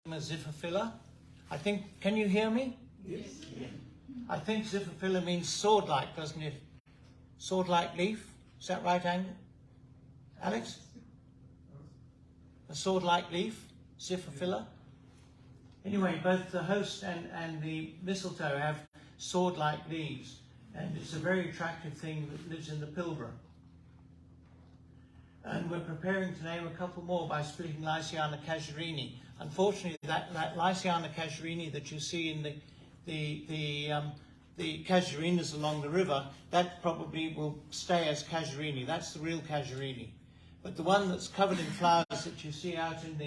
Ziphophila. I think, can you hear me? Yes. Yeah. I think Ziphophila means sword-like, doesn't it? Sword-like leaf. Is that right, Alex? A sword-like leaf, Ziphophila. Anyway, both the host and the mistletoe have sword-like leaves, and it's a very attractive thing that lives in the Pilbara. And we're preparing to name a couple more by splitting Lyciana casuarini. Unfortunately, that Lyciana casuarini that you see in the casuarinas along the river, that probably will stay as casuarini. That's the real casuarini. But the one that's covered in flowers that you see out in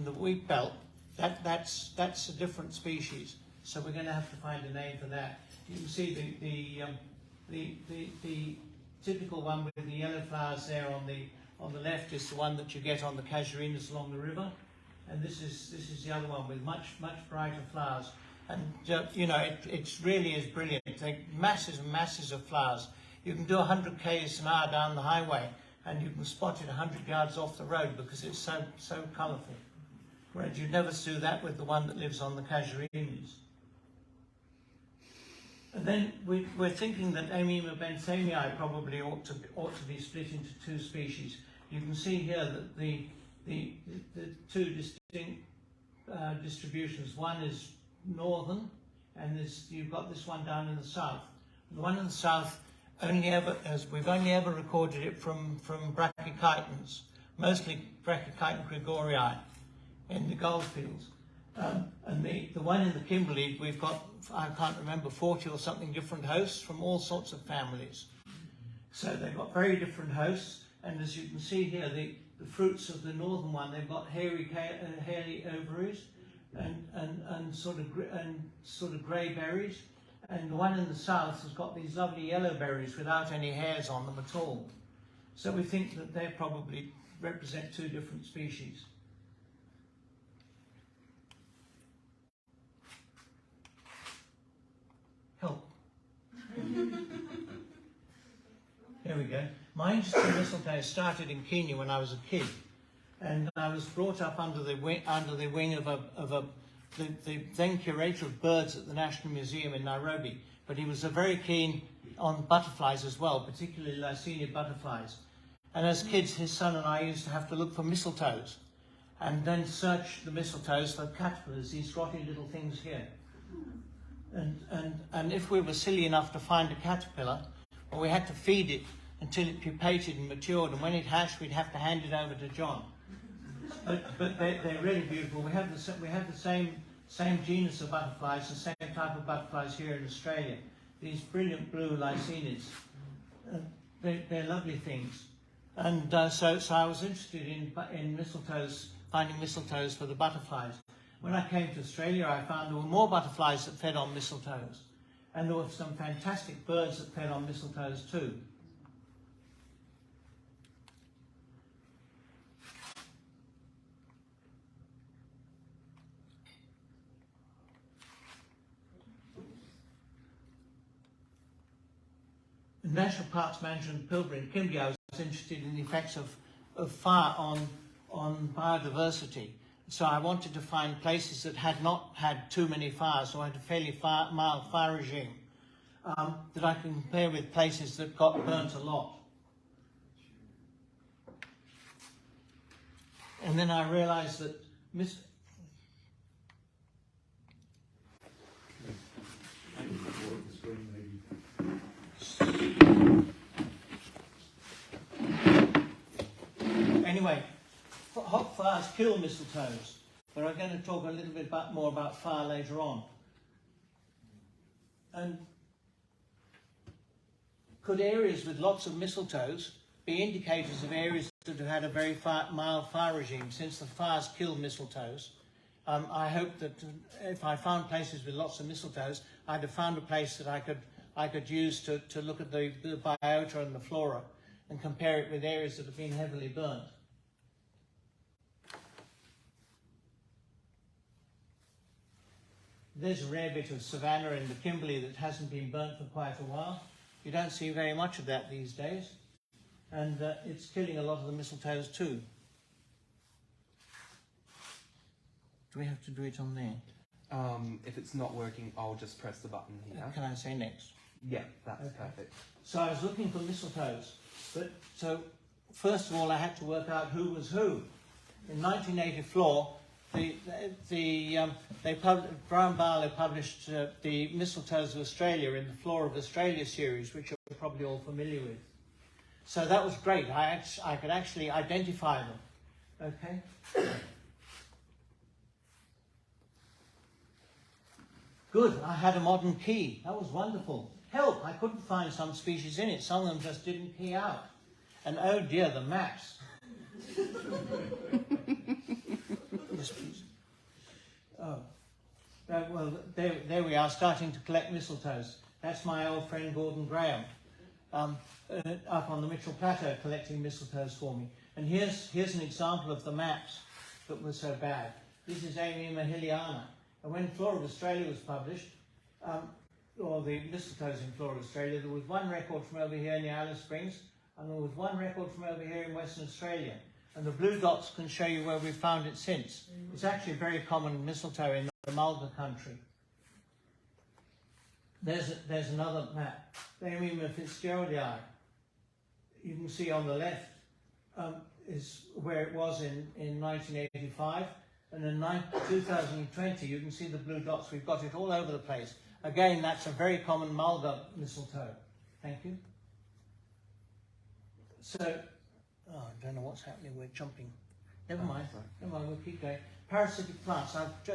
the wheat belt, that's a different species. So we're going to have to find a name for that. You can see the typical one with the yellow flowers there on the left is the one that you get on the casuarinas along the river, and this is the other one with much brighter flowers. And you know, it really is brilliant. They're masses and masses of flowers. You can do 100 km an hour down the highway, and you can spot it 100 yards off the road because it's so colourful. Whereas you'd never do that with the one that lives on the casuarinas. And then we're thinking that Amema benthamii probably ought to be split into two species. You can see here that the two distinct distributions. One is northern, and you've got this one down in the south. The one in the south we've only ever recorded it from brachychitons, mostly Brachychiton gregorii in the goldfields. And the one in the Kimberley, we've got, I can't remember, 40 or something different hosts from all sorts of families. So they've got very different hosts, and as you can see here, the fruits of the northern one, they've got hairy ovaries and sort of grey berries, and the one in the south has got these lovely yellow berries without any hairs on them at all. So we think that they probably represent two different species. Help. Here we go. My interest in mistletoe started in Kenya when I was a kid, and I was brought up under the wing of the then curator of birds at the National Museum in Nairobi. But he was very keen on butterflies as well, particularly Lycaenia butterflies. And as kids, his son and I used to have to look for mistletoes, and then search the mistletoes for caterpillars, these scrawny little things here. And if we were silly enough to find a caterpillar, well, we had to feed it until it pupated and matured, and when it hatched, we'd have to hand it over to John. But they're really beautiful. We have the same genus of butterflies, the same type of butterflies here in Australia. These brilliant blue Lycaenids. They're lovely things. And so I was interested in mistletoes, finding mistletoes for the butterflies. When I came to Australia, I found there were more butterflies that fed on mistletoes. And there were some fantastic birds that fed on mistletoes too. The National Parks Manager in Pilbara and Kimberley, I was interested in the effects of fire on biodiversity. So I wanted to find places that had not had too many fires, so I had a fairly mild fire regime that I can compare with places that got burnt a lot. And then I realized that Anyway, hot fires kill mistletoes, but I'm going to talk a little bit more about fire later on. And could areas with lots of mistletoes be indicators of areas that have had a very mild fire regime? Since the fires kill mistletoes, I hope that if I found places with lots of mistletoes, I'd have found a place that I could use to look at the biota and the flora and compare it with areas that have been heavily burnt. There's a rare bit of savanna in the Kimberley that hasn't been burnt for quite a while. You don't see very much of that these days. And it's killing a lot of the mistletoes too. Do we have to do it on there? If it's not working, I'll just press the button here. Can I say next? Yeah, that's perfect. So I was looking for mistletoes, but so first of all I had to work out who was who. In 1984, Brian Barlow published the Mistletoes of Australia in the Flora of Australia series, which you're probably all familiar with. So that was great. I could actually identify them. Okay. Good. I had a modern key. That was wonderful. Help! I couldn't find some species in it. Some of them just didn't key out. And oh dear, the maps. Yes, please. Oh. Well, there we are, starting to collect mistletoes. That's my old friend Gordon Graham, up on the Mitchell Plateau collecting mistletoes for me. And here's an example of the maps that were so bad. This is Amema hilliana. And when Flora of Australia was published, or the mistletoes in Flora of Australia, there was one record from over here near Alice Springs, and there was one record from over here in Western Australia. And the blue dots can show you where we've found it since. It's actually a very common mistletoe in the Mulga country. There's another map. The Amema Fitzgeraldii. You can see on the left is where it was in 1985. And in 2020, you can see the blue dots. We've got it all over the place. Again, that's a very common Mulga mistletoe. Thank you. So, I don't know what's happening. We're jumping. Never mind. Never mind. We'll keep going. Parasitic plants.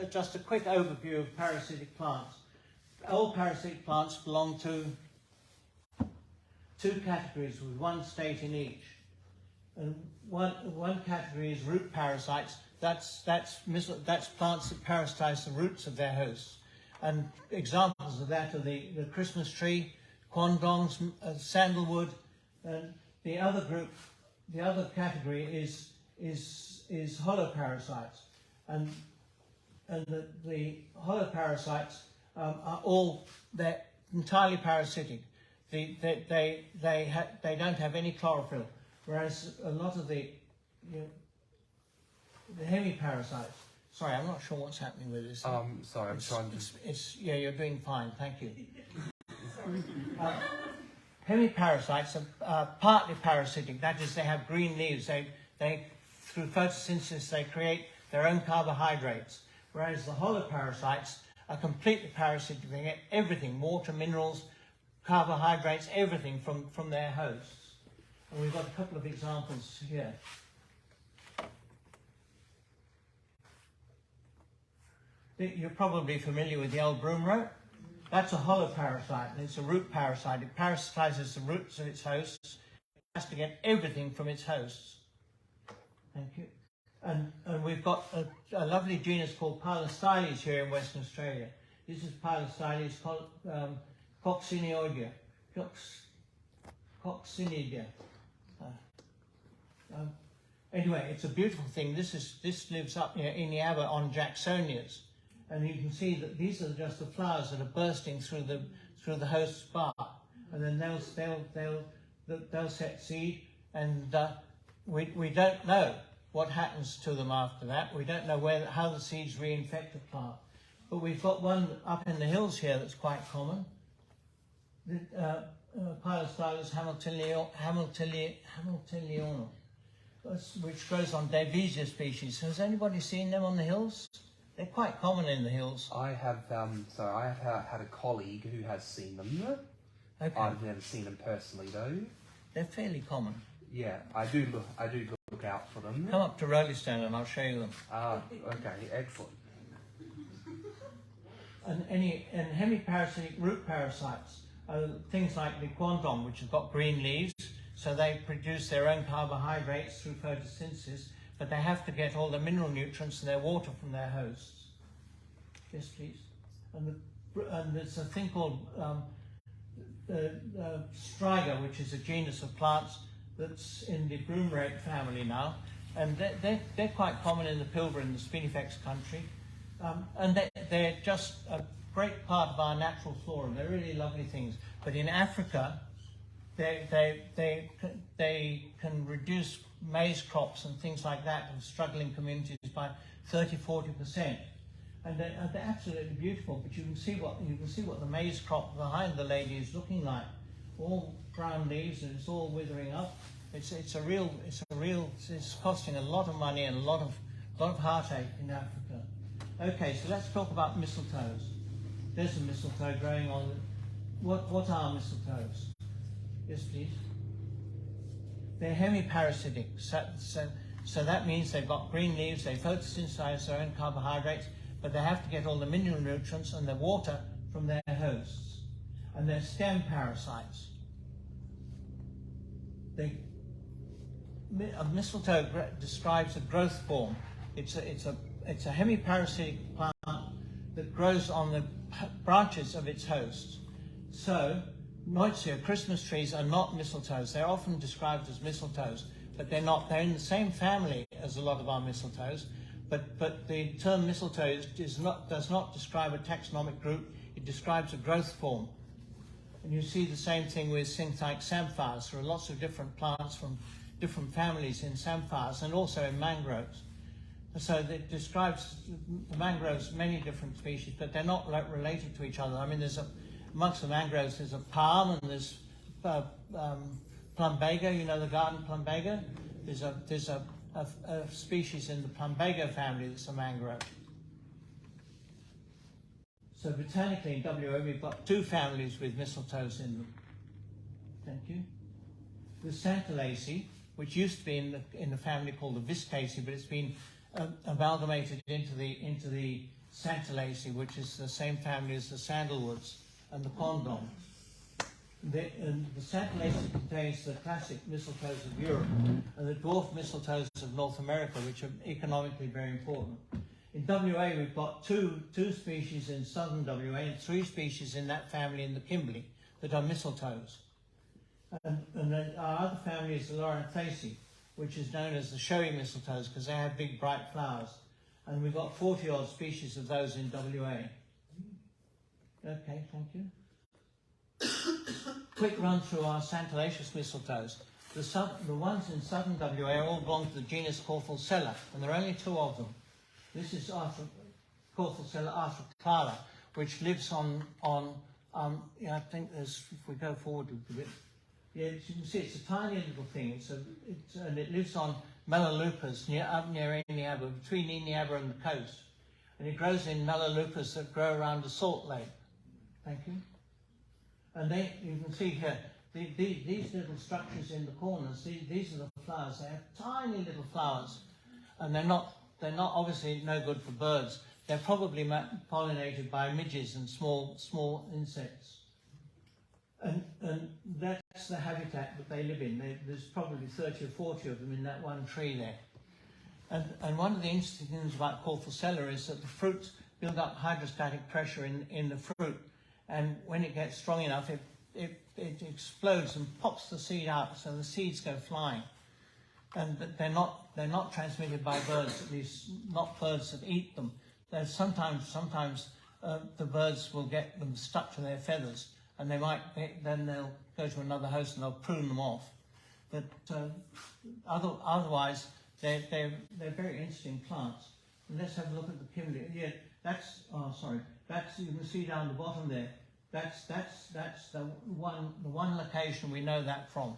Just a quick overview of parasitic plants. All parasitic plants belong to two categories with one state in each. And one category is root parasites. That's plants that parasitize the roots of their hosts. And examples of that are the Christmas tree, quandongs, sandalwood. And the other category is hollow parasites. And the hollow parasites they're entirely parasitic. They don't have any chlorophyll, whereas a lot of the hemiparasites. Sorry, I'm not sure what's happening with this. Sorry, I'm trying to... Yeah, you're doing fine, thank you. Hemiparasites are partly parasitic. That is, they have green leaves. They through photosynthesis, they create their own carbohydrates. Whereas the holoparasites are completely parasitic. They get everything, water, minerals, carbohydrates, everything from their hosts. And we've got a couple of examples here. You're probably familiar with the old broomrote. That's a holoparasite, and it's a root parasite. It parasitizes the roots of its hosts. It has to get everything from its hosts. Thank you. And we've got a lovely genus called Pilostyles here in Western Australia. This is Pilostyles coccinioidea. Coccinidea. Anyway, it's a beautiful thing. This lives up near Iniaba on Jacksonias. And you can see that these are just the flowers that are bursting through the host's bark, and then they'll set seed, and we don't know what happens to them after that. We don't know how the seeds reinfect the plant. But we've got one up in the hills here that's quite common. Pilostyles hamiltoniana, which grows on Davisia species. Has anybody seen them on the hills? They're quite common in the hills. I have had a colleague who has seen them. Okay. I've never seen them personally though. They're fairly common. Yeah, I do look out for them. Come up to Roleystone and I'll show you them. Ah, okay, excellent. And hemiparasitic root parasites are things like the quandong, which have got green leaves, so they produce their own carbohydrates through photosynthesis. But they have to get all the mineral nutrients and their water from their hosts. Yes, please. And there's a thing called striga, which is a genus of plants that's in the broomrake family now. And they're quite common in the Pilbara and the Spinifex country. And they're just a great part of our natural flora. They're really lovely things. But in Africa, they can reduce maize crops and things like that of struggling communities by 30–40%. and they're absolutely beautiful. But you can see what the maize crop behind the lady is looking like, all brown leaves, and it's all withering up. It's costing a lot of money and a lot of heartache in Africa. Okay, so let's talk about mistletoes. There's a mistletoe growing on. What are mistletoes? Yes, please. They're hemiparasitic, so that means they've got green leaves, they photosynthesize their own carbohydrates, but they have to get all the mineral nutrients and the water from their hosts. And they're stem parasites. A mistletoe describes a growth form. It's a hemiparasitic plant that grows on the branches of its hosts. So, Neuzia, Christmas trees, are not mistletoes. They're often described as mistletoes, but they're not. They're in the same family as a lot of our mistletoes, but the term mistletoe does not describe a taxonomic group. It describes a growth form. And you see the same thing with things like samphires. There are lots of different plants from different families in samphires and also in mangroves. So it describes the mangroves, many different species, but they're not related to each other. I mean, amongst the mangroves, there's a palm and there's plumbago. You know the garden plumbago? There's a species in the plumbago family that's a mangrove. So botanically in WA, we've got two families with mistletoes in them. Thank you. The Santalaceae, which used to be in the family called the Viscaceae, but it's been amalgamated into the Santalaceae, which is the same family as the sandalwoods and the condom. The Santalaceae contains the classic mistletoes of Europe and the dwarf mistletoes of North America, which are economically very important. In WA, we've got two species in southern WA and 3 species in that family in the Kimberley that are mistletoes. And then our other family is the Loranthaceae, which is known as the showy mistletoes because they have big bright flowers. And we've got 40-odd species of those in WA. Okay, thank you. Quick run through our Santalaceous mistletoes. The ones in southern WA all belong to the genus Corphalcella, and there are only 2 of them. This is Corphalcella arthrochlara, which lives on I think there's, if we go forward a little bit, yeah, as you can see, it's a tiny little thing. And it lives on Melaleucas up near Eneabba, between Eneabba and the coast. And it grows in Melaleucas that grow around a salt lake. Thank you. And you can see here, these little structures in the corners, these are the flowers. They have tiny little flowers. And they're not obviously no good for birds. They're probably pollinated by midges and small insects. And that's the habitat that they live in. There's probably 30 or 40 of them in that one tree there. And one of the interesting things about Corphalcella is that the fruits build up hydrostatic pressure in the fruit. And when it gets strong enough, it explodes and pops the seed out, so the seeds go flying. And they're not transmitted by birds, at least not birds that eat them. There's sometimes the birds will get them stuck to their feathers, and then they'll go to another host and they'll prune them off. But otherwise, they're very interesting plants. And let's have a look at the Kimberley. Yeah, that's you can see down the bottom there. That's the one location we know that from,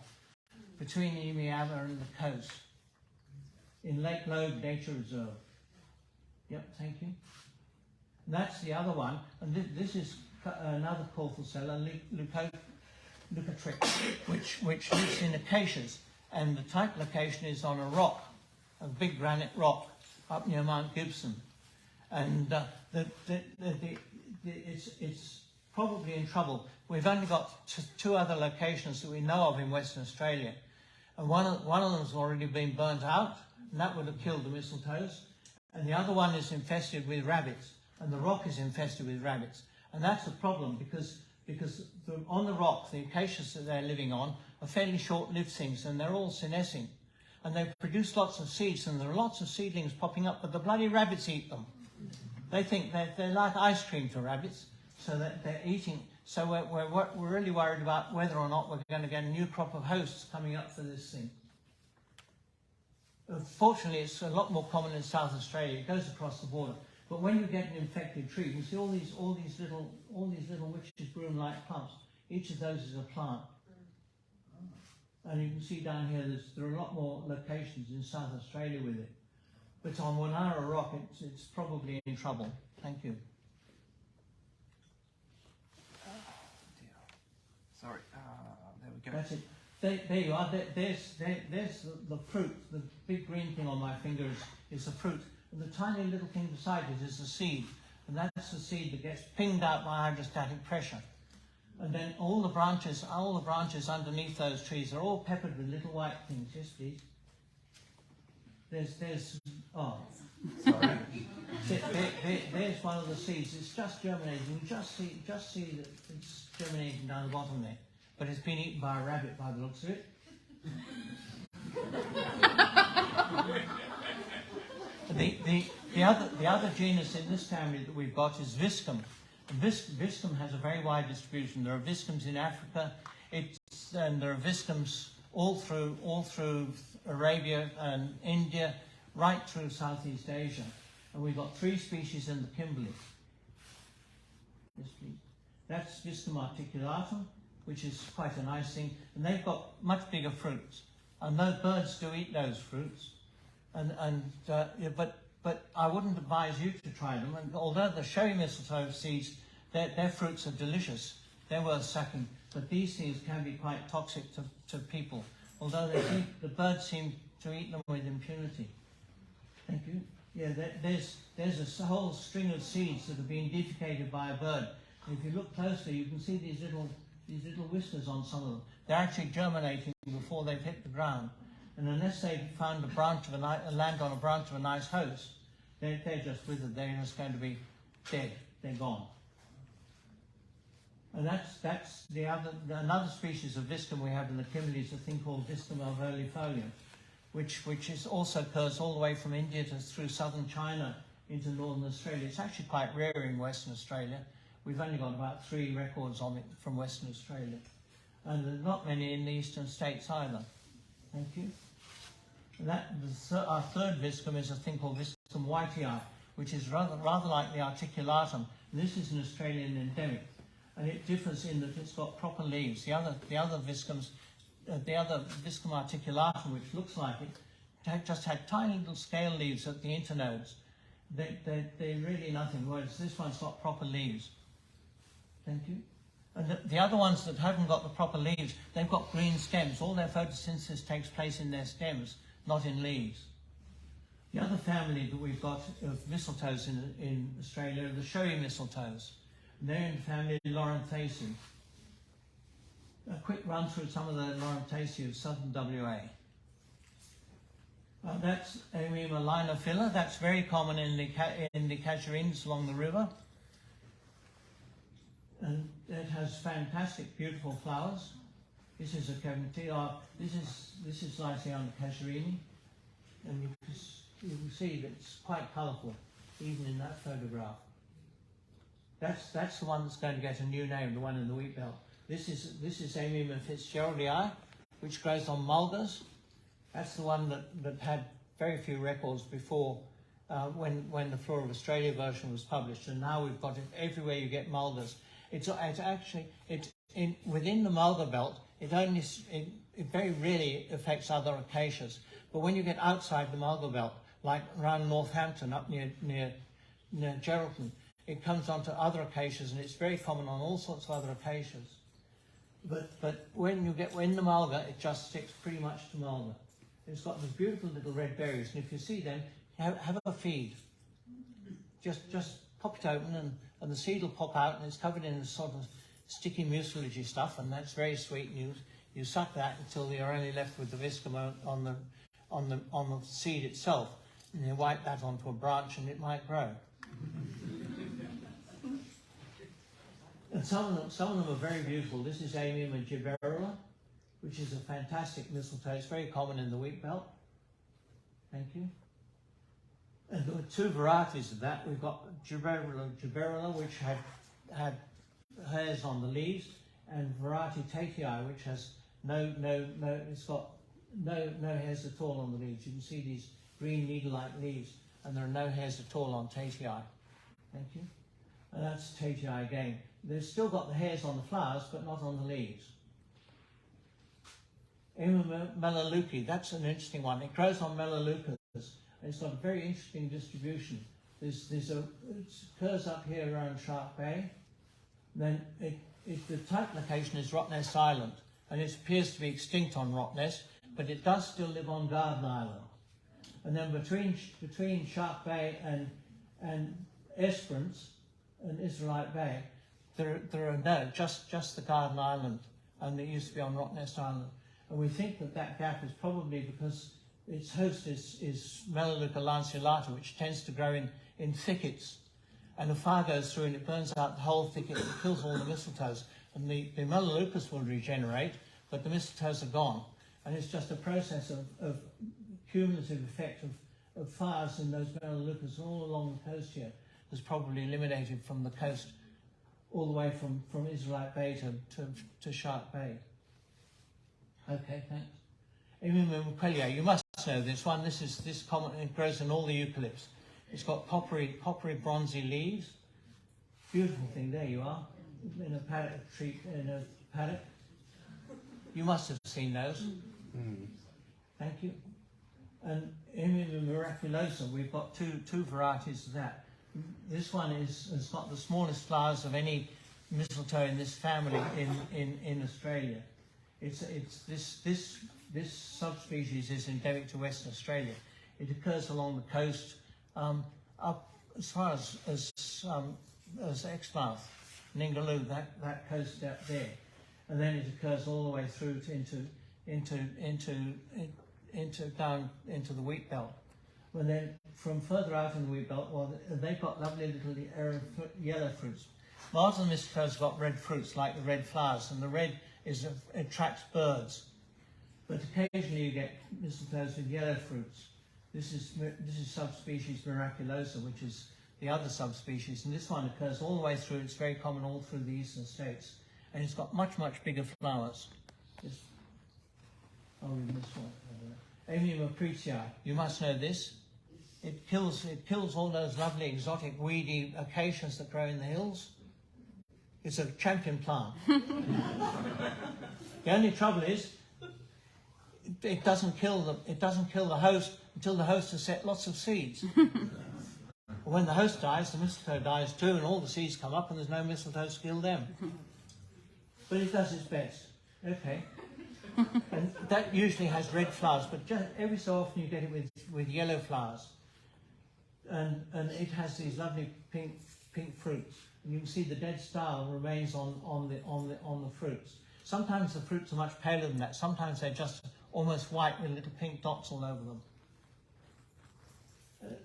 between Eneabba and the coast, in Lake Lobe Nature Reserve. Yep, thank you. And that's the other one, and this is another Corphalcella, leucotrix, which lives in acacias, and the type location is on a rock, a big granite rock up near Mount Gibson, and it's probably in trouble. We've only got 2 other locations that we know of in Western Australia, and one of them has already been burnt out, and that would have killed the mistletoes, and the other one is infested with rabbits, and the rock is infested with rabbits. And that's a problem because on the rock, the acacias that they're living on are fairly short-lived things, and they're all senescing. And they produce lots of seeds, and there are lots of seedlings popping up, but the bloody rabbits eat them. They think they're like ice cream to rabbits, so that they're eating. So we're really worried about whether or not we're going to get a new crop of hosts coming up for this thing. Fortunately, it's a lot more common in South Australia. It goes across the border. But when you get an infected tree, you see all these little witch's broom-like plants. Each of those is a plant. And you can see down here, there are a lot more locations in South Australia with it. But on Wanara Rock, it's probably in trouble. Thank you. Sorry, there we go. That's it. There you are. There's the fruit. The big green thing on my finger is the fruit. And the tiny little thing beside it is the seed. And that's the seed that gets pinged out by hydrostatic pressure. And then all the branches underneath those trees are all peppered with little white things. Yes, please. There's Sorry. There's one of the seeds. It's just germinating. You just see that it's germinating down the bottom there. But it's been eaten by a rabbit by the looks of it. The other genus in this family that we've got is Viscum. Viscum has a very wide distribution. There are Viscums in Africa, and there are Viscums all through Arabia and India, right through Southeast Asia. And we've got 3 species in the Kimberley. Yes, please. That's Viscum articulatum, which is quite a nice thing. And they've got much bigger fruits. And those birds do eat those fruits. But I wouldn't advise you to try them. And although the showy mistletoe seeds, their fruits are delicious, they're worth sucking. But these things can be quite toxic to people. Although the birds seem to eat them with impunity. Thank you. Yeah, there's a whole string of seeds that have been defecated by a bird. And if you look closely, you can see these little whiskers on some of them. They're actually germinating before they've hit the ground. And unless they've found land on a branch of a nice host, they're just withered. They're just going to be dead. They're gone. And that's another species of Viscum we have in the Kimberley is a thing called Viscum alveolifolium, which also occurs all the way from India through southern China into northern Australia. It's actually quite rare in Western Australia. We've only got about 3 records on it from Western Australia. And there's not many in the eastern states either. Thank you. Our third Viscum is a thing called Viscum whitei, which is rather like the articulatum. And this is an Australian endemic. And it differs in that it's got proper leaves. The other Viscums, the other Viscum articulatum, which looks like it, just had tiny little scale leaves at the internodes. They're really nothing, whereas this one's got proper leaves. Thank you. And the other ones that haven't got the proper leaves, they've got green stems. All their photosynthesis takes place in their stems, not in leaves. The other family that we've got of mistletoes in Australia are the showy mistletoes. And they're in the family Loranthaceae. A quick run through some of the Loranthaceae of southern WA. That's Amema linophila. That's very common in the casuarines along the river. And it has fantastic, beautiful flowers. This is a cavity. This is Lyciana casuarini, and you can see that it's quite colourful, even in that photograph. That's the one that's going to get a new name, the one in the wheat belt. This is Amema fitzgeraldii, which grows on mulgars. That's the one that had very few records before when the Flora of Australia version was published, and now we've got it everywhere you get mulgars. Within the mulgar belt, it very rarely affects other acacias. But when you get outside the mulgar belt, like around Northampton, up near Geraldton, it comes onto other acacias, and it's very common on all sorts of other acacias. But when you get in the mulgar, it just sticks pretty much to mulgar. It's got these beautiful little red berries, and if you see them, have a feed. Just pop it open, and the seed will pop out, and it's covered in this sort of sticky mucilage stuff, and that's very sweet. And you suck that until you're only left with the viscum on the seed itself, and you wipe that onto a branch, and it might grow. And some of them are very beautiful. This is Amema gibberella, which is a fantastic mistletoe. It's very common in the wheat belt. Thank you. And there were 2 varieties of that. We've got gibberella, which had hairs on the leaves, and variety tatii, which has it's got no hairs at all on the leaves. You can see these green needle-like leaves, and there are no hairs at all on tatii. Thank you. And that's Tagii again. They've still got the hairs on the flowers, but not on the leaves. Melaleuca, that's an interesting one. It grows on Melaleucas, and it's got a very interesting distribution. It occurs up here around Shark Bay. Then the type location is Rottnest Island, and it appears to be extinct on Rottnest, but it does still live on Garden Island. And then between Shark Bay and Esperance and Israelite Bay, there are just the Garden Island, and it used to be on Rottnest Island. And we think that gap is probably because its host is Melaleuca lanceolata, which tends to grow in thickets. And a fire goes through and it burns out the whole thicket, it kills all the mistletoes. And the Melaleucas will regenerate, but the mistletoes are gone. And it's just a process of cumulative effect of fires in those Melaleucas all along the coast here has probably eliminated from the coast all the way from Israelite Bay to Shark Bay. Okay, thanks. Imimimquelia, you must know this one. This common, it grows in all the eucalypts. It's got coppery bronzy leaves. Beautiful thing. There you are, in a paddock. You must have seen those. Thank you. And Imimim miraculosa, we've got two varieties of that. This one has got the smallest flowers of any mistletoe in this family in Australia. This subspecies is endemic to Western Australia. It occurs along the coast up as far as Exmouth, Ningaloo, that coast out there, and then it occurs all the way through down into the wheat belt. And then from further out in the wheat belt, well, they've got lovely little yellow fruits. Most of the mistletoes have got red fruits, like the red flowers, and the red attracts birds. But occasionally you get mistletoes with yellow fruits. This is subspecies miraculosa, which is the other subspecies, and this one occurs all the way through. It's very common all through the eastern states, and it's got much bigger flowers. I'll read this one. Amium apretia, you must know this. It kills all those lovely exotic weedy acacias that grow in the hills. It's a champion plant. The only trouble is, it doesn't kill the host until the host has set lots of seeds. When the host dies, the mistletoe dies too, and all the seeds come up, and there's no mistletoe to kill them. But it does its best. Okay. And that usually has red flowers, but just every so often you get it with yellow flowers. And it has these lovely pink fruits. And you can see the dead star remains on the fruits. Sometimes the fruits are much paler than that. Sometimes they're just almost white with little pink dots all over them.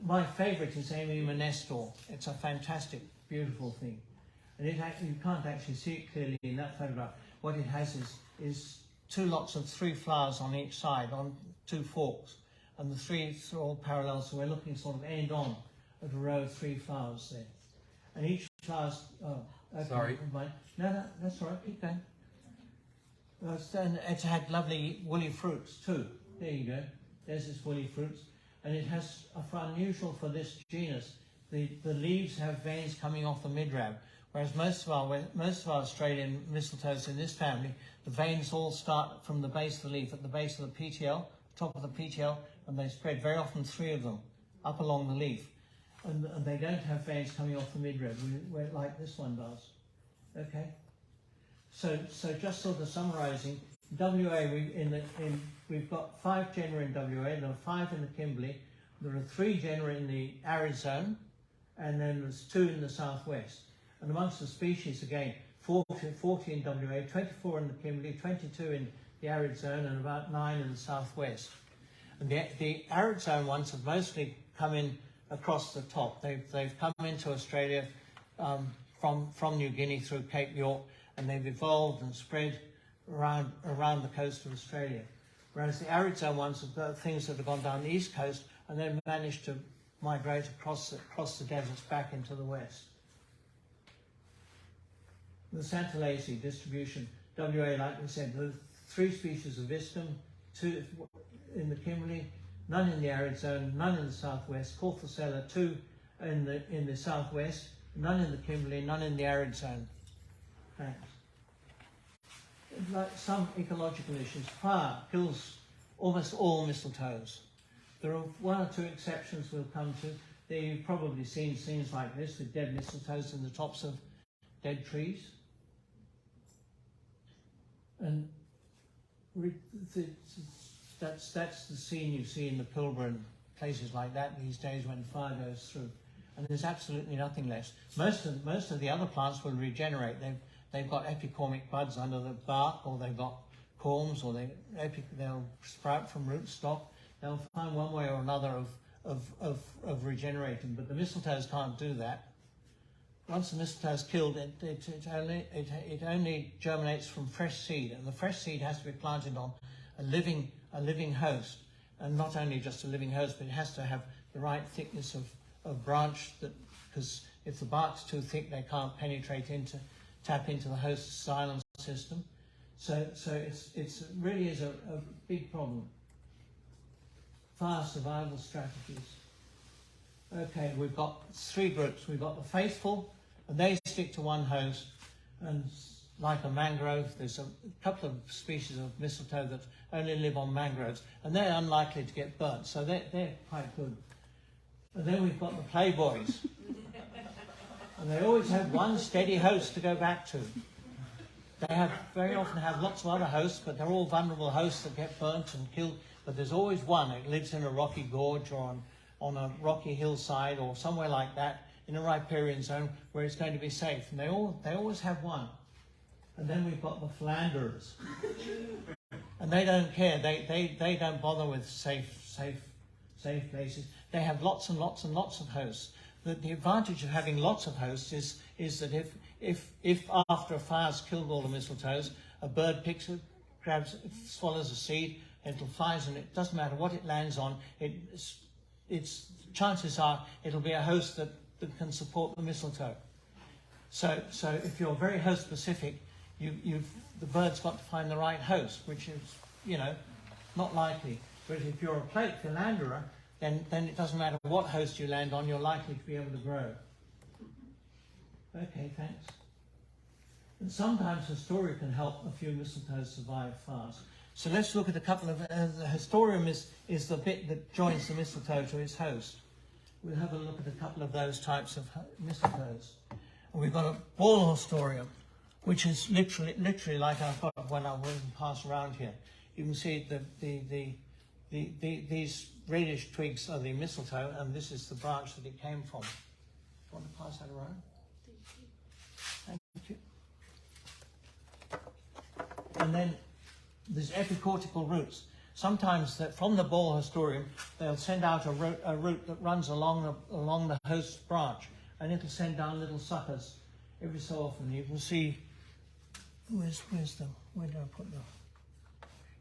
My favourite is Amium nestor. It's a fantastic, beautiful thing. And you can't actually see it clearly in that photograph. What it has is two lots of 3 flowers on each side, on 2 forks. And the 3 are all parallel, so we're looking sort of end on at a row of 3 flowers there. And each flower's... Oh, okay. Sorry. No, that's all right, keep going. And it's had lovely woolly fruits too. There you go. There's its woolly fruits. And it has, unusual for this genus, the leaves have veins coming off the midrab, whereas most of our Australian mistletoes in this family, the veins all start from the base of the leaf, at the base of the PTL, top of the PTL, and they spread, very often 3 of them, up along the leaf. And they don't have veins coming off the midrab, like this one does. Okay? So just sort of summarising, WA, we've got 5 genera in WA, there are 5 in the Kimberley, there are 3 genera in the arid zone, and then there's 2 in the southwest. And amongst the species, again, 40 in WA, 24 in the Kimberley, 22 in the arid zone, and about 9 in the southwest. And the arid zone ones have mostly come in across the top. They've come into Australia from New Guinea through Cape York, and they've evolved and spread around the coast of Australia. Whereas the arid zone ones have got things that have gone down the east coast and then managed to migrate across the deserts back into the west. The Santalaceae distribution, WA, like we said, there are 3 species of Vistum, 2 in the Kimberley, none in the arid zone, none in the southwest, Corphocella, 2 in the southwest, none in the Kimberley, none in the arid zone. Thanks. Like some ecological issues, fire kills almost all mistletoes. There are one or two exceptions we'll come to. You've probably seen scenes like this with dead mistletoes in the tops of dead trees. And that's the scene you see in the Pilbara and places like that these days when fire goes through. And there's absolutely nothing left. Most of the other plants will regenerate. They've got epicormic buds under the bark, or they've got corms, or they'll sprout from rootstock. They'll find one way or another of regenerating, but the mistletoes can't do that. Once the mistletoe is killed, it only germinates from fresh seed, and the fresh seed has to be planted on a living host, and not only just a living host, but it has to have the right thickness of branch, because if the bark's too thick, they can't tap into the host's xylem system. So it's really is a big problem. Fire survival strategies. Okay, we've got three groups. We've got the faithful, and they stick to one host, and like a mangrove, there's a couple of species of mistletoe that only live on mangroves, and they're unlikely to get burnt, so they're quite good. And then we've got the playboys, and they always have one steady host to go back to. They very often have lots of other hosts, but they're all vulnerable hosts that get burnt and killed. But there's always one that lives in a rocky gorge or on a rocky hillside or somewhere like that in a riparian zone where it's going to be safe. And they always have one. And then we've got the philanderers. And they don't care. They don't bother with safe places. They have lots and lots and lots of hosts. The advantage of having lots of hosts is that if after a fire's killed all the mistletoes, a bird picks it, swallows a seed, and it flies, and it doesn't matter what it lands on, its chances are it'll be a host that can support the mistletoe. So if you're very host specific, the bird's got to find the right host, which is, not likely. But if you're a plate philanderer, then it doesn't matter what host you land on, you're likely to be able to grow. Okay, thanks. And sometimes Historia can help a few mistletoes survive fast. So let's look at a couple of, the Historium is the bit that joins the mistletoe to its host. We'll have a look at a couple of those types of mistletoes. And we've got a ball Historium, which is literally like I've got when I went and pass around here. You can see these reddish twigs are the mistletoe, and this is the branch that it came from. Do you want to pass that around? Thank you. And then there's epicortical roots. Sometimes from the ball Historium, they'll send out a root that runs along the host branch, and it'll send down little suckers every so often. You can see, where did I put them?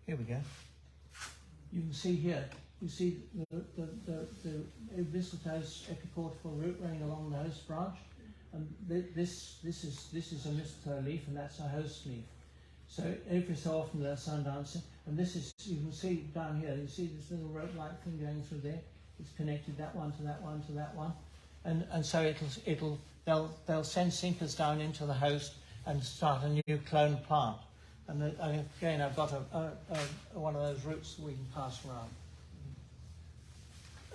Here we go. You can see here, you see the mistletoe's epicortical root running along the host branch, and this is a mistletoe leaf, and that's a host leaf. So every so often they'll sun dancing, and this is, you can see down here, you see this little rope-like thing going through there. It's connected that one to that one to that one, and so they'll send sinkers down into the host and start a new clone plant. And again, I've got one of those roots that we can pass around.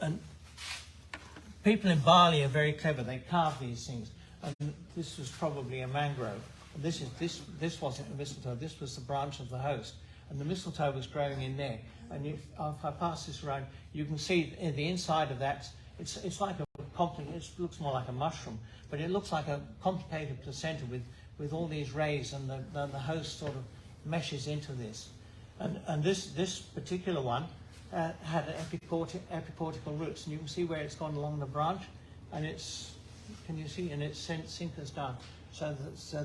And people in Bali are very clever. They carve these things. And this was probably a mangrove. And this wasn't a mistletoe. This was the branch of the host, and the mistletoe was growing in there. And if I pass this around, you can see in the inside of that. It's like a complicated. It looks more like a mushroom, but it looks like a complicated placenta with all these rays, and the host sort of meshes into this. And this particular one had epicortical roots, and you can see where it's gone along the branch, and can you see? And it's sent sinkers down. So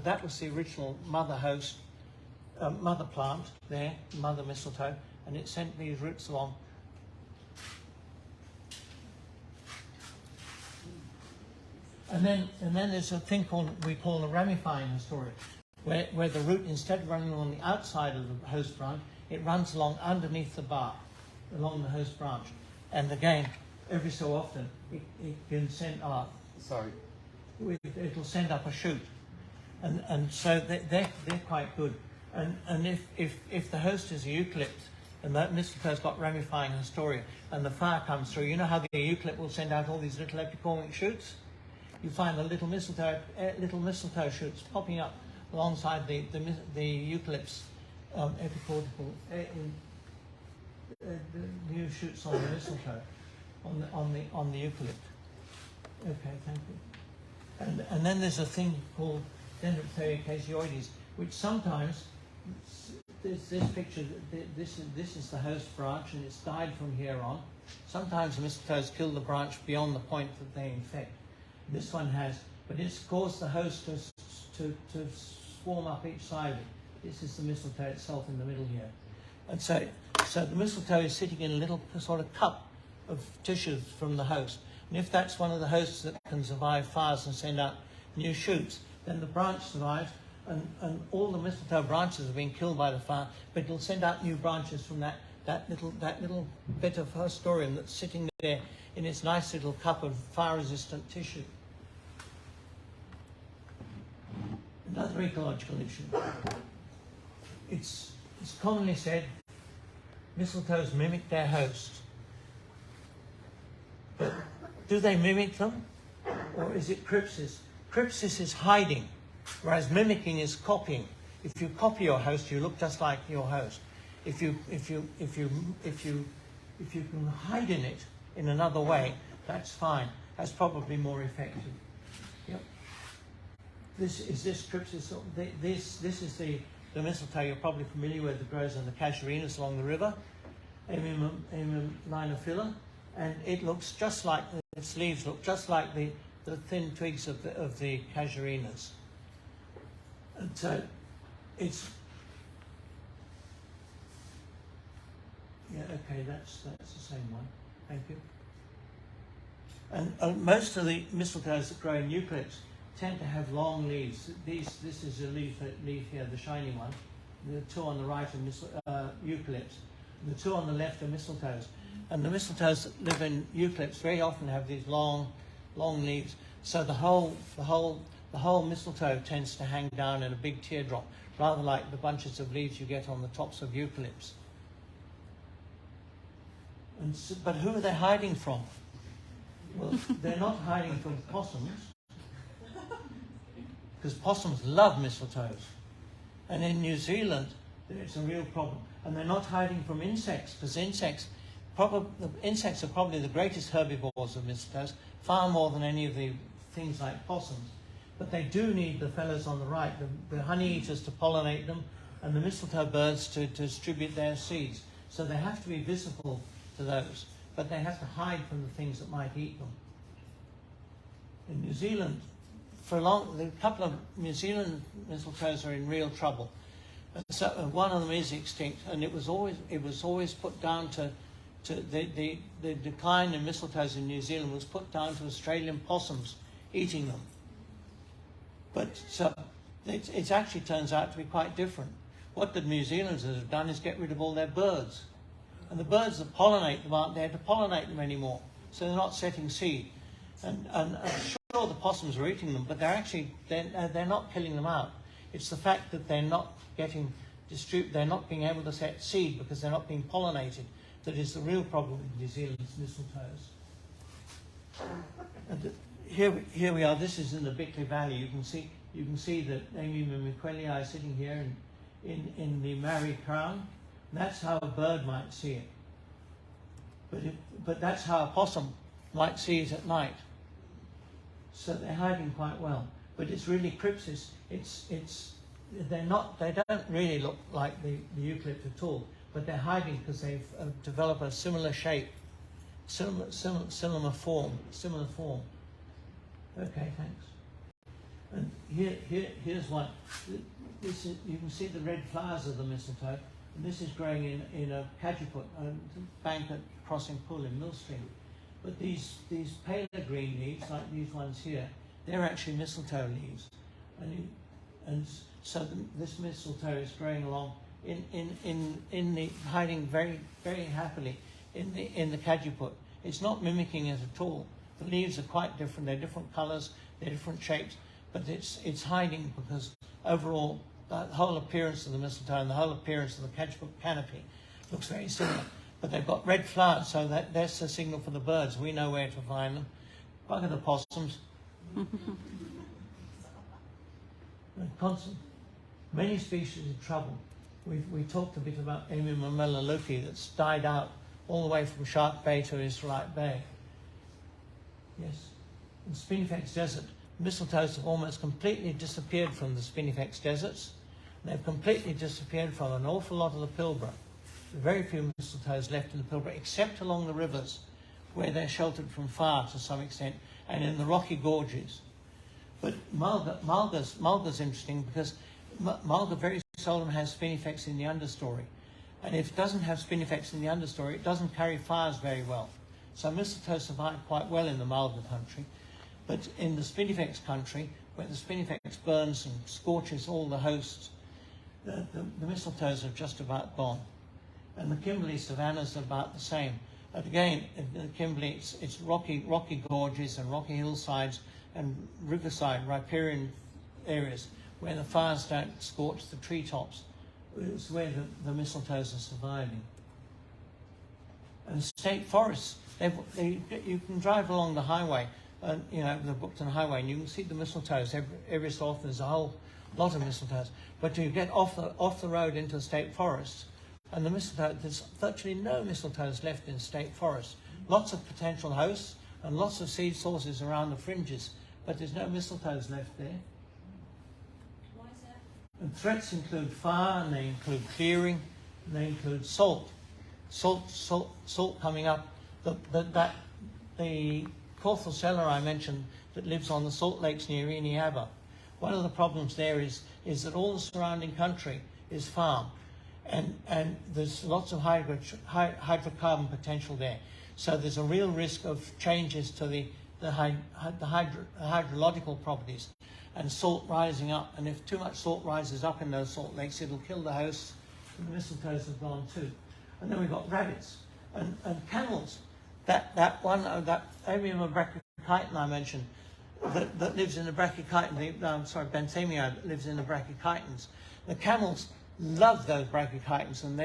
that was the original mother host, mother plant there, mother mistletoe, and it sent these roots along. And then there's a thing we call the ramifying Historia, where the root, instead of running on the outside of the host branch, it runs along underneath the bark, along the host branch. And again, every so often, it can send. Sorry. it'll send up a shoot, and so they're quite good. And if the host is a eucalypt and that mistletoe's got ramifying hystoria and the fire comes through, you know how the eucalypt will send out all these little epicormic shoots? You find the little mistletoe shoots popping up alongside the eucalypt's epicortical the new shoots on the mistletoe, on the eucalypt. Okay, thank you. And then there's a thing called Dendropteria casioides, which sometimes this picture. This is the host branch, and it's died from here on. Sometimes the mistletoes kill the branch beyond the point that they infect. This one has, but it's caused the host to swarm up each side of it. This is the mistletoe itself in the middle here. And so the mistletoe is sitting in a little sort of cup of tissues from the host. And if that's one of the hosts that can survive fires and send out new shoots, then the branch survives, and all the mistletoe branches have been killed by the fire, but it'll send out new branches from that little bit of hostorium that's sitting there in its nice little cup of fire-resistant tissue. Another ecological issue. It's commonly said mistletoes mimic their host. But do they mimic them? Or is it crypsis? Crypsis is hiding, whereas mimicking is copying. If you copy your host, you look just like your host. If you can hide in it in another way, that's fine. That's probably more effective. Yep. This crypsis. This is the mistletoe you're probably familiar with that grows in the casuarinas along the river, Amyum linophila, and it looks just like, its leaves look just like the thin twigs of the casuarinas. And so it's, yeah, okay, that's the same one. Thank you. And most of the mistletoes that grow in eucalypts tend to have long leaves. This is a leaf here, the shiny one. The two on the right are eucalypts. The two on the left are mistletoes. And the mistletoes that live in eucalypts very often have these long leaves. So the whole mistletoe tends to hang down in a big teardrop, rather like the bunches of leaves you get on the tops of eucalypts. And so, but who are they hiding from? Well, they're not hiding from possums, because possums love mistletoes. And in New Zealand, it's a real problem. And they're not hiding from insects, because insects are probably the greatest herbivores of mistletoes, far more than any of the things like possums. But they do need the fellows on the right, the honey eaters, to pollinate them, and the mistletoe birds to distribute their seeds. So they have to be visible to those, but they have to hide from the things that might eat them. In New Zealand, a couple of New Zealand mistletoes are in real trouble. And so one of them is extinct, and it was always put down to the decline in mistletoes in New Zealand was put down to Australian possums eating them. But so it actually turns out to be quite different. What the New Zealanders have done is get rid of all their birds. And the birds that pollinate them aren't there to pollinate them anymore. So they're not setting seed. And I'm sure the possums are eating them, but they're not killing them out. It's the fact that they're not they're not being able to set seed because they're not being pollinated that is the real problem with New Zealand's mistletoes. And here we are. This is in the Bickley Valley. You can see that Amyum miquelii sitting here in the Mary crown. That's how a bird might see it. But that's how a possum might see it at night. So they're hiding quite well. But it's really crypsis. They don't really look like the eucalypt at all. But they're hiding because they've developed a similar shape, similar form. Okay, thanks. And here's one. You can see the red flowers of the mistletoe. And this is growing in a cajuput, a bank at Crossing Pool in Millstream. But these paler green leaves, like these ones here, they're actually mistletoe leaves. And so this mistletoe is growing along in the hiding very, very happily in the cajuput. It's not mimicking it at all. The leaves are quite different. They're different colours. they're different shapes, but it's hiding because overall the whole appearance of the mistletoe and the whole appearance of the canopy looks very similar. But they've got red flowers, so that's a signal for the birds. We know where to find them. Bugger the possums. Constant. Many species in trouble. We talked a bit about Amima melaleuca that's died out all the way from Shark Bay to Israelite Bay. Yes. In Spinifex Desert, mistletoes have almost completely disappeared from the Spinifex deserts. They've completely disappeared from an awful lot of the Pilbara. Very few mistletoes left in the Pilbara, except along the rivers, where they're sheltered from fire to some extent, and in the rocky gorges. But mulga's interesting because mulga very seldom has spinifex in the understory. And if it doesn't have spinifex in the understory, it doesn't carry fires very well. So mistletoe survive quite well in the mulga country. But in the spinifex country, where the spinifex burns and scorches all the hosts, the mistletoes are just about gone. And the Kimberley savannas are about the same. But again, in the Kimberley, it's rocky gorges and rocky hillsides and riverside, riparian areas where the fires don't scorch the treetops. It's where the mistletoes are surviving. And state forests, you can drive along the highway, the Brookton Highway, and you can see the mistletoes every so often. There's a whole lot of mistletoes. But you get off the road into the state forests, and the mistletoe, there's virtually no mistletoes left in state forests. Lots of potential hosts and lots of seed sources around the fringes, but there's no mistletoes left there. Why is that? And threats include fire, and they include clearing, and they include salt. Salt coming up. The Corthel seller I mentioned that lives on the salt lakes near Eneabba. One of the problems there is that all the surrounding country is farm. And there's lots of hydrocarbon potential there. So there's a real risk of changes to the hydrological properties and salt rising up. And if too much salt rises up in those salt lakes, it'll kill the hosts, and the mistletoes have gone too. And then we've got rabbits and camels. That Amima brachychiton I mentioned, that lives in the brachychiton, Benthamia that lives in the brachychitons. The camels love those brachychitons, and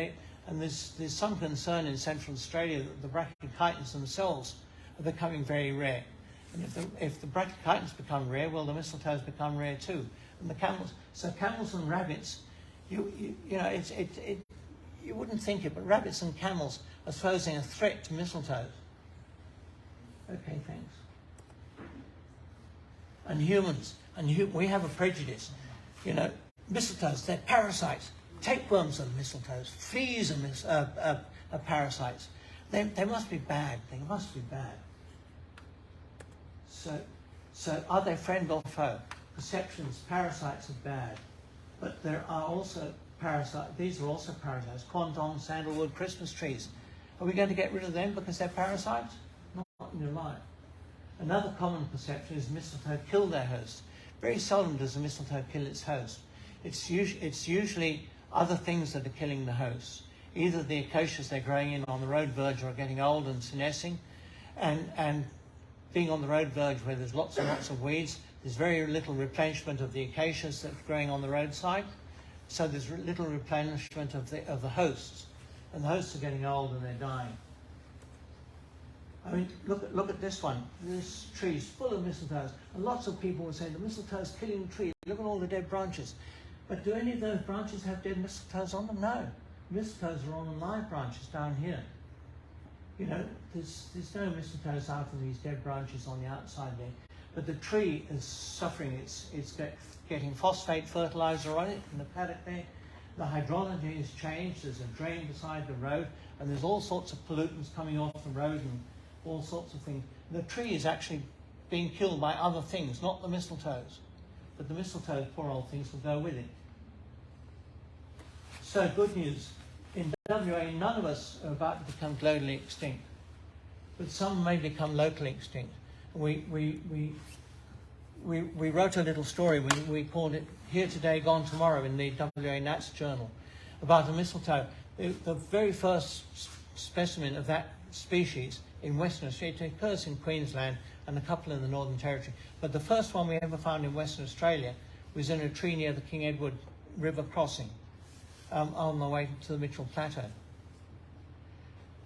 there's some concern in Central Australia that the brachychitons themselves are becoming very rare. And if the brachychitons become rare, well, the mistletoes become rare too. And the camels and rabbits, you wouldn't think it, but rabbits and camels are posing a threat to mistletoes. Okay, thanks. And humans, we have a prejudice. Mistletoes, they're parasites. Tapeworms are mistletoes. Fleas are parasites. They must be bad. They must be bad. So are they friend or foe? Perceptions, parasites are bad. But there are also parasites. These are also parasites. Quandong, sandalwood, Christmas trees. Are we going to get rid of them because they're parasites? Not in your life. Another common perception is mistletoe kill their host. Very seldom does a mistletoe kill its host. It's usually other things that are killing the hosts. Either the acacias they're growing in on the road verge are getting old and senescing, and being on the road verge where there's lots and lots of weeds, there's very little replenishment of the acacias that's growing on the roadside. So there's little replenishment of the hosts, and the hosts are getting old and they're dying. I mean, look at this one. This tree is full of mistletoes, and lots of people would say the mistletoe's killing the tree. Look at all the dead branches. But do any of those branches have dead mistletoes on them? No. Mistletoes are on the live branches down here. There's no mistletoes out of these dead branches on the outside there. But the tree is suffering. It's getting phosphate fertilizer on it in the paddock there. The hydrology has changed. There's a drain beside the road, and there's all sorts of pollutants coming off the road and all sorts of things. The tree is actually being killed by other things, not the mistletoes. But the mistletoes, poor old things, will go with it. So good news. In WA, none of us are about to become globally extinct, but some may become locally extinct. We wrote a little story. We called it "Here Today, Gone Tomorrow" in the WA Nats Journal about a mistletoe. The very first specimen of that species in Western Australia, it occurs in Queensland and a couple in the Northern Territory. But the first one we ever found in Western Australia was in a tree near the King Edward River crossing on the way to the Mitchell Plateau.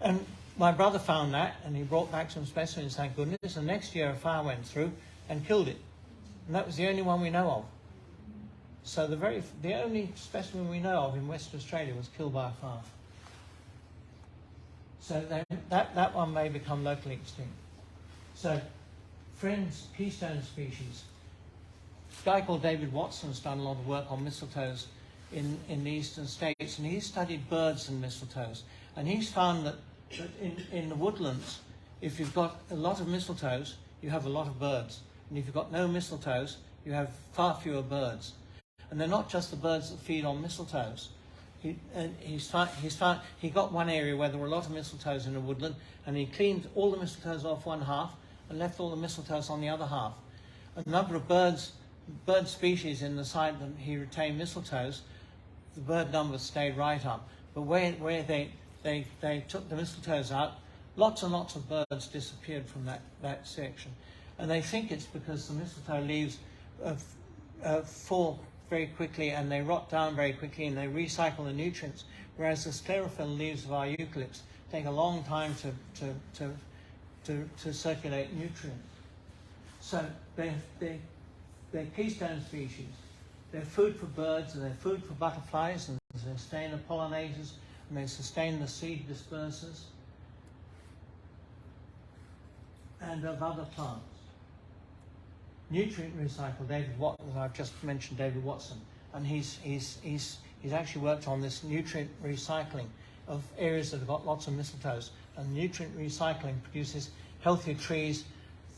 And my brother found that, and he brought back some specimens, thank goodness, and next year a fire went through and killed it. And that was the only one we know of. So the only specimen we know of in Western Australia was killed by a fire. So that one may become locally extinct. So, friends, keystone species. A guy called David Watson's done a lot of work on mistletoes in the eastern states, and he's studied birds and mistletoes. And he's found that in the woodlands, if you've got a lot of mistletoes, you have a lot of birds. And if you've got no mistletoes, you have far fewer birds. And they're not just the birds that feed on mistletoes. He got one area where there were a lot of mistletoes in the woodland, and he cleaned all the mistletoes off one half and left all the mistletoes on the other half. A number of bird species in the site that he retained mistletoes, the bird numbers stayed right up. But where they took the mistletoes out, lots and lots of birds disappeared from that section. And they think it's because the mistletoe leaves fall very quickly, and they rot down very quickly, and they recycle the nutrients, whereas the sclerophyll leaves of our eucalypts take a long time to circulate nutrients. So they're keystone species. They're food for birds, and they're food for butterflies, and they sustain the pollinators, and they sustain the seed dispersers, and of other plants. Nutrient recycle, I've just mentioned David Watson, and he's actually worked on this nutrient recycling of areas that have got lots of mistletoes. And nutrient recycling produces healthier trees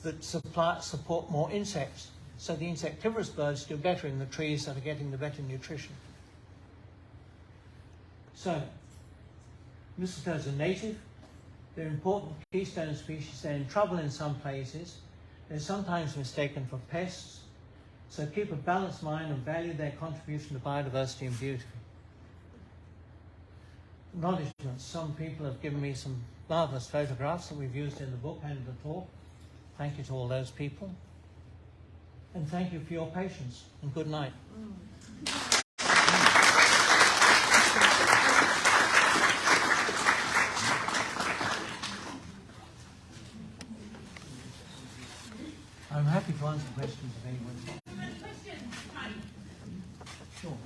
that support more insects. So the insectivorous birds do better in the trees that are getting the better nutrition. So, mistletoes are native. They're important keystone species. They're in trouble in some places. They're sometimes mistaken for pests. So keep a balanced mind and value their contribution to biodiversity and beauty. Acknowledgements. Some people have given me some marvellous photographs that we've used in the book and the talk. Thank you to all those people. And thank you for your patience, and good night. I'm happy to answer questions if anyone. Question. Sure.